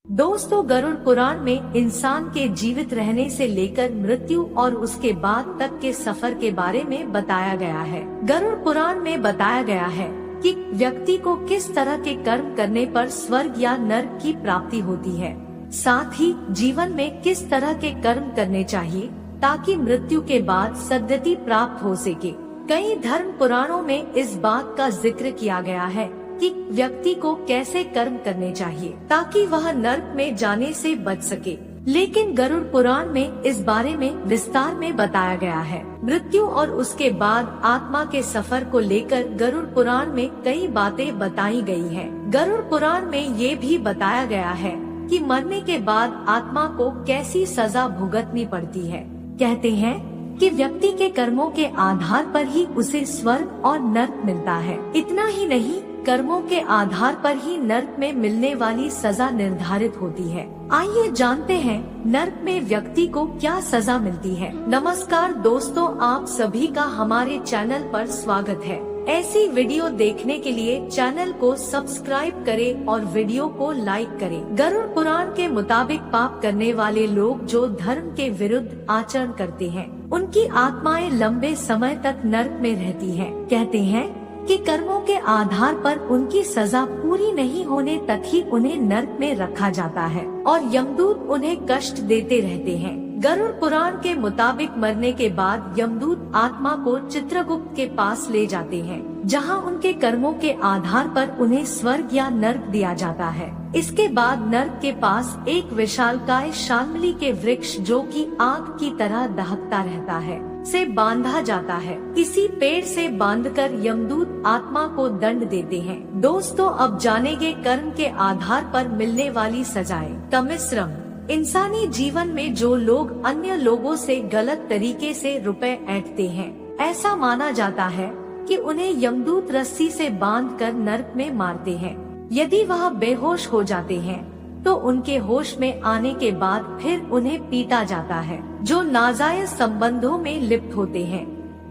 दोस्तों, गरुड़ पुराण में इंसान के जीवित रहने से लेकर मृत्यु और उसके बाद तक के सफर के बारे में बताया गया है। गरुड़ पुराण में बताया गया है कि व्यक्ति को किस तरह के कर्म करने पर स्वर्ग या नर्क की प्राप्ति होती है, साथ ही जीवन में किस तरह के कर्म करने चाहिए ताकि मृत्यु के बाद सद्गति प्राप्त हो सके। कई धर्म पुराणों में इस बात का जिक्र किया गया है कि व्यक्ति को कैसे कर्म करने चाहिए ताकि वह नर्क में जाने से बच सके, लेकिन गरुड़ पुराण में इस बारे में विस्तार में बताया गया है। मृत्यु और उसके बाद आत्मा के सफर को लेकर गरुड़ पुराण में कई बातें बताई गई हैं। गरुड़ पुराण में ये भी बताया गया है कि मरने के बाद आत्मा को कैसी सजा भुगतनी पड़ती है। कहते हैं कि व्यक्ति के कर्मों के आधार पर ही उसे स्वर्ग और नर्क मिलता है। इतना ही नहीं, कर्मों के आधार पर ही नर्क में मिलने वाली सजा निर्धारित होती है। आइए जानते हैं नर्क में व्यक्ति को क्या सजा मिलती है। नमस्कार दोस्तों, आप सभी का हमारे चैनल पर स्वागत है। ऐसी वीडियो देखने के लिए चैनल को सब्सक्राइब करें और वीडियो को लाइक करें। गरुड़ पुराण के मुताबिक पाप करने वाले लोग जो धर्म के विरुद्ध आचरण करते हैं, उनकी आत्माएं लंबे समय तक नर्क में रहती हैं। कहते हैं कि कर्मों के आधार पर उनकी सजा पूरी नहीं होने तक ही उन्हें नर्क में रखा जाता है और यमदूत उन्हें कष्ट देते रहते हैं। गरुड़ पुराण के मुताबिक मरने के बाद यमदूत आत्मा को चित्रगुप्त के पास ले जाते हैं, जहां उनके कर्मों के आधार पर उन्हें स्वर्ग या नर्क दिया जाता है। इसके बाद नर्क के पास एक विशालकाय शाल्मली के वृक्ष, जो कि आग की तरह दहकता रहता है, से बांधा जाता है। इसी पेड़ से बांधकर यमदूत आत्मा को दंड देते हैं। दोस्तों, अब जानेंगे कर्म के आधार पर मिलने वाली सजाएं का मिश्रण। इंसानी जीवन में जो लोग अन्य लोगों से गलत तरीके से रुपए ऐंठते हैं, ऐसा माना जाता है कि उन्हें यमदूत रस्सी से बांधकर नर्क में मारते हैं। यदि वह बेहोश हो जाते हैं तो उनके होश में आने के बाद फिर उन्हें पीटा जाता है, जो नाजायज संबंधों में लिप्त होते हैं।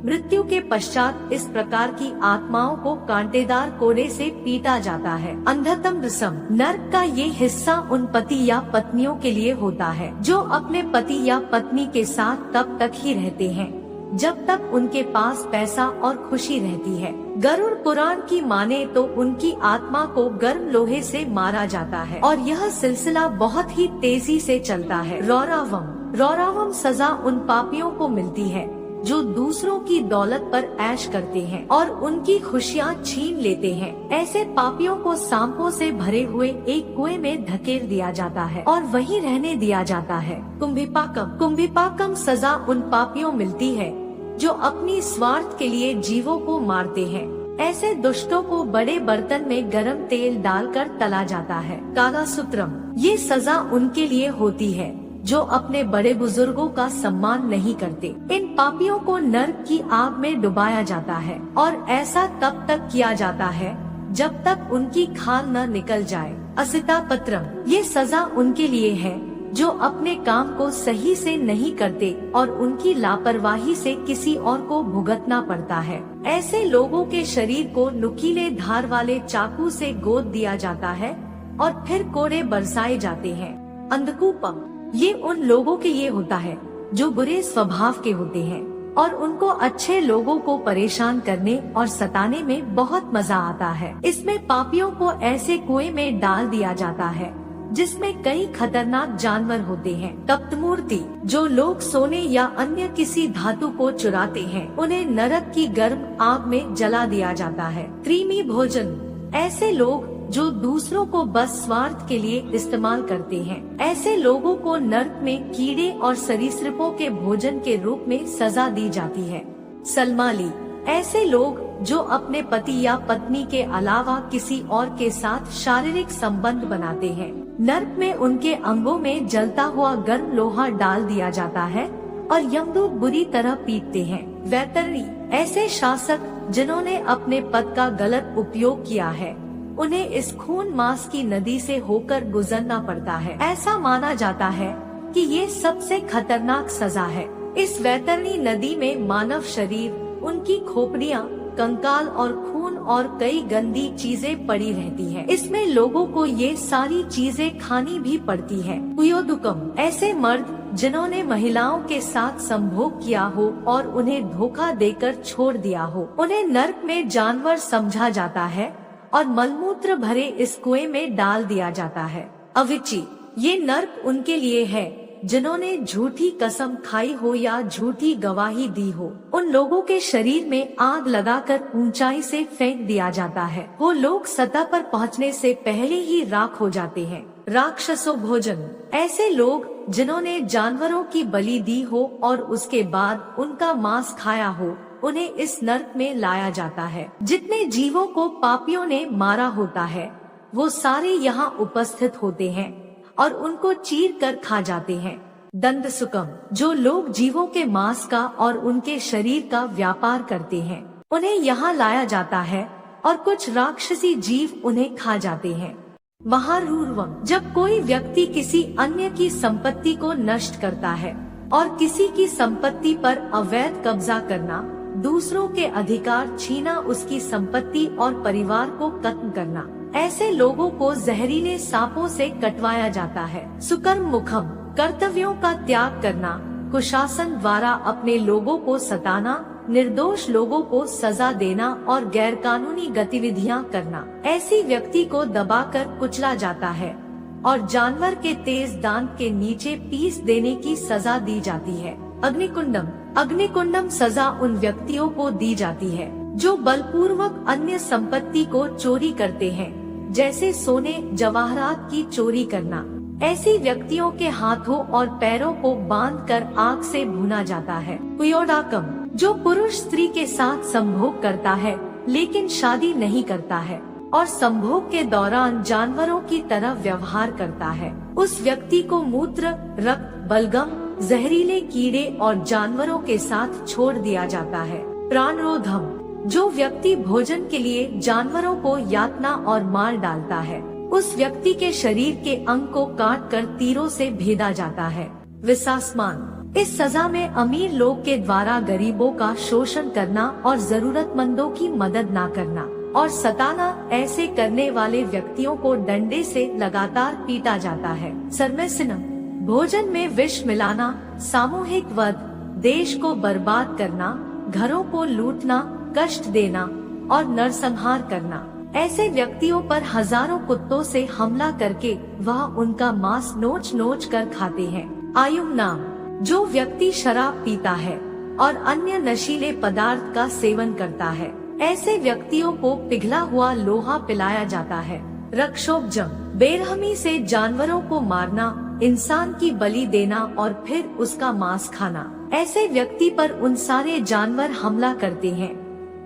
मृत्यु के पश्चात इस प्रकार की आत्माओं को कांटेदार कोड़े से पीटा जाता है। अंधतम रसम नर्क का ये हिस्सा उन पति या पत्नियों के लिए होता है जो अपने पति या पत्नी के साथ तब तक ही रहते हैं जब तक उनके पास पैसा और खुशी रहती है। गरुड़ पुराण की माने तो उनकी आत्मा को गर्म लोहे से मारा जाता है और यह सिलसिला बहुत ही तेजी से चलता है। रौरावम सजा उन पापियों को मिलती है जो दूसरों की दौलत पर ऐश करते हैं और उनकी खुशियाँ छीन लेते हैं। ऐसे पापियों को सांपों से भरे हुए एक कुएं में धकेल दिया जाता है और वहीं रहने दिया जाता है। कुंभिपाकम सजा उन पापियों मिलती है जो अपनी स्वार्थ के लिए जीवों को मारते हैं। ऐसे दुष्टों को बड़े बर्तन में गरम तेल डालकर तला जाता है। कालासूत्रम ये सजा उनके लिए होती है जो अपने बड़े बुजुर्गों का सम्मान नहीं करते। इन पापियों को नर्क की आग में डुबाया जाता है और ऐसा तब तक किया जाता है जब तक उनकी खाल न निकल जाए। असिता पत्रम ये सजा उनके लिए है जो अपने काम को सही से नहीं करते और उनकी लापरवाही से किसी और को भुगतना पड़ता है। ऐसे लोगों के शरीर को नुकीले धार वाले चाकू से गोद दिया जाता है और फिर कोड़े बरसाए जाते हैं। अंधकूपम ये उन लोगों के लिए होता है जो बुरे स्वभाव के होते हैं और उनको अच्छे लोगों को परेशान करने और सताने में बहुत मजा आता है। इसमें पापियों को ऐसे कुएं में डाल दिया जाता है जिसमें कई खतरनाक जानवर होते हैं। तप्तमूर्ति जो लोग सोने या अन्य किसी धातु को चुराते हैं, उन्हें नरक की गर्म आग में जला दिया जाता है। कृमि भोजन ऐसे लोग जो दूसरों को बस स्वार्थ के लिए इस्तेमाल करते हैं, ऐसे लोगों को नर्क में कीड़े और सरीसृपों के भोजन के रूप में सजा दी जाती है। सलमाली ऐसे लोग जो अपने पति या पत्नी के अलावा किसी और के साथ शारीरिक संबंध बनाते हैं। नर्क में उनके अंगों में जलता हुआ गर्म लोहा डाल दिया जाता है और यमदूत बुरी तरह पीटते हैं। वैतरणी ऐसे शासक जिन्होंने अपने पद का गलत उपयोग किया है, उन्हें इस खून मांस की नदी से होकर गुजरना पड़ता है। ऐसा माना जाता है कि ये सबसे खतरनाक सजा है। इस वैतरणी नदी में मानव शरीर, उनकी खोपड़ियाँ, कंकाल और खून और कई गंदी चीजें पड़ी रहती है। इसमें लोगों को ये सारी चीजें खानी भी पड़ती है। पुयोदुकम, ऐसे मर्द जिन्होंने महिलाओं के साथ संभोग किया हो और उन्हें धोखा देकर छोड़ दिया हो, उन्हें नर्क में जानवर समझा जाता है और मलमूत्र भरे इस कुएं में डाल दिया जाता है। अविची, ये नर्क उनके लिए है जिन्होंने झूठी कसम खाई हो या झूठी गवाही दी हो। उन लोगों के शरीर में आग लगाकर ऊंचाई से फेंक दिया जाता है। वो लोग सतह पर पहुंचने से पहले ही राख हो जाते हैं। राक्षसों भोजन, ऐसे लोग जिन्होंने जानवरों की बलि दी हो और उसके बाद उनका मांस खाया हो, उन्हें इस नर्क में लाया जाता है। जितने जीवों को पापियों ने मारा होता है वो सारे यहाँ उपस्थित होते हैं और उनको चीर कर खा जाते हैं। दंड सुकम, जो लोग जीवों के मांस का और उनके शरीर का व्यापार करते हैं, उन्हें यहाँ लाया जाता है और कुछ राक्षसी जीव उन्हें खा जाते हैं। महारूर्वम, जब कोई व्यक्ति किसी अन्य की संपत्ति को नष्ट करता है और किसी की संपत्ति पर अवैध कब्जा करना, दूसरों के अधिकार छीना, उसकी संपत्ति और परिवार को खत्म करना, ऐसे लोगों को जहरीले सांपों से कटवाया जाता है। सुकर्म मुखम, कर्तव्यों का त्याग करना, कुशासन द्वारा अपने लोगों को सताना, निर्दोष लोगों को सजा देना और गैरकानूनी गतिविधियां करना, ऐसी व्यक्ति को दबाकर कुचला जाता है और जानवर के तेज दांत के नीचे पीस देने की सजा दी जाती है। अग्निकुंडम, अग्निकुंडम सजा उन व्यक्तियों को दी जाती है जो बलपूर्वक अन्य संपत्ति को चोरी करते हैं, जैसे सोने जवाहरात की चोरी करना। ऐसी व्यक्तियों के हाथों और पैरों को बांधकर आग से भुना जाता है। पुयोडाकम, जो पुरुष स्त्री के साथ संभोग करता है लेकिन शादी नहीं करता है और संभोग के दौरान जानवरों की तरह व्यवहार करता है, उस व्यक्ति को मूत्र, रक्त, बलगम, जहरीले कीड़े और जानवरों के साथ छोड़ दिया जाता है। प्राणरोधम, जो व्यक्ति भोजन के लिए जानवरों को यातना और मार डालता है, उस व्यक्ति के शरीर के अंग को काट कर तीरों से भेदा जाता है। विसासमान, इस सजा में अमीर लोग के द्वारा गरीबों का शोषण करना और जरूरतमंदों की मदद न करना और सताना, ऐसे करने वाले व्यक्तियों को डंडे से लगातार पीटा जाता है। सर्मेसिनम, भोजन में विष मिलाना, सामूहिक वध, देश को बर्बाद करना, घरों को लूटना, कष्ट देना और नरसंहार करना, ऐसे व्यक्तियों पर हजारों कुत्तों से हमला करके वह उनका मांस नोच नोच कर खाते हैं। आयुमनाम, जो व्यक्ति शराब पीता है और अन्य नशीले पदार्थ का सेवन करता है, ऐसे व्यक्तियों को पिघला हुआ लोहा पिलाया जाता है। रक्षोपजम, बेरहमी से जानवरों को मारना, इंसान की बलि देना और फिर उसका मांस खाना, ऐसे व्यक्ति पर उन सारे जानवर हमला करते हैं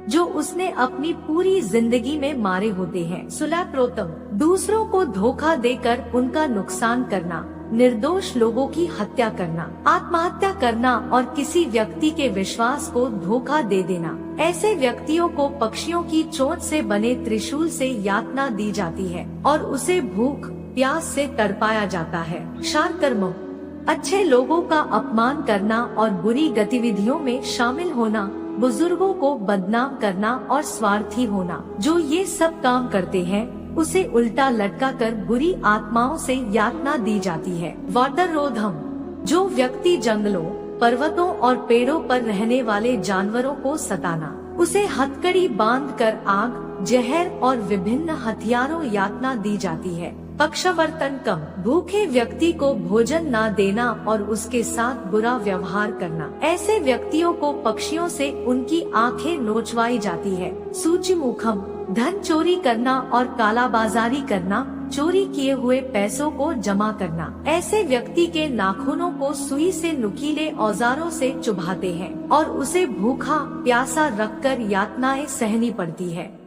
जो उसने अपनी पूरी जिंदगी में मारे होते हैं। सुलैप्रोतम, दूसरों को धोखा देकर उनका नुकसान करना, निर्दोष लोगों की हत्या करना, आत्महत्या करना और किसी व्यक्ति के विश्वास को धोखा दे देना, ऐसे व्यक्तियों को पक्षियों की चोंच से बने त्रिशूल से यातना दी जाती है और उसे भूख प्यास से तड़पाया जाता है। शारकर्म, अच्छे लोगों का अपमान करना और बुरी गतिविधियों में शामिल होना, बुजुर्गों को बदनाम करना और स्वार्थी होना, जो ये सब काम करते हैं उसे उल्टा लटका कर बुरी आत्माओं से यातना दी जाती है। वाटररोधम, जो व्यक्ति जंगलों, पर्वतों और पेड़ों पर रहने वाले जानवरों को सताना, उसे हथकड़ी बांधकर आग, जहर और विभिन्न हथियारों यातना दी जाती है। पक्षवर्तनकम, भूखे व्यक्ति को भोजन न देना और उसके साथ बुरा व्यवहार करना, ऐसे व्यक्तियों को पक्षियों से उनकी आंखें नोचवाई जाती है। सूचिमुखम, धन चोरी करना और कालाबाजारी करना, चोरी किए हुए पैसों को जमा करना, ऐसे व्यक्ति के नाखूनों को सुई से नुकीले औजारों से चुभाते हैं और उसे भूखा प्यासा रखकर यातनाएं सहनी पड़ती है।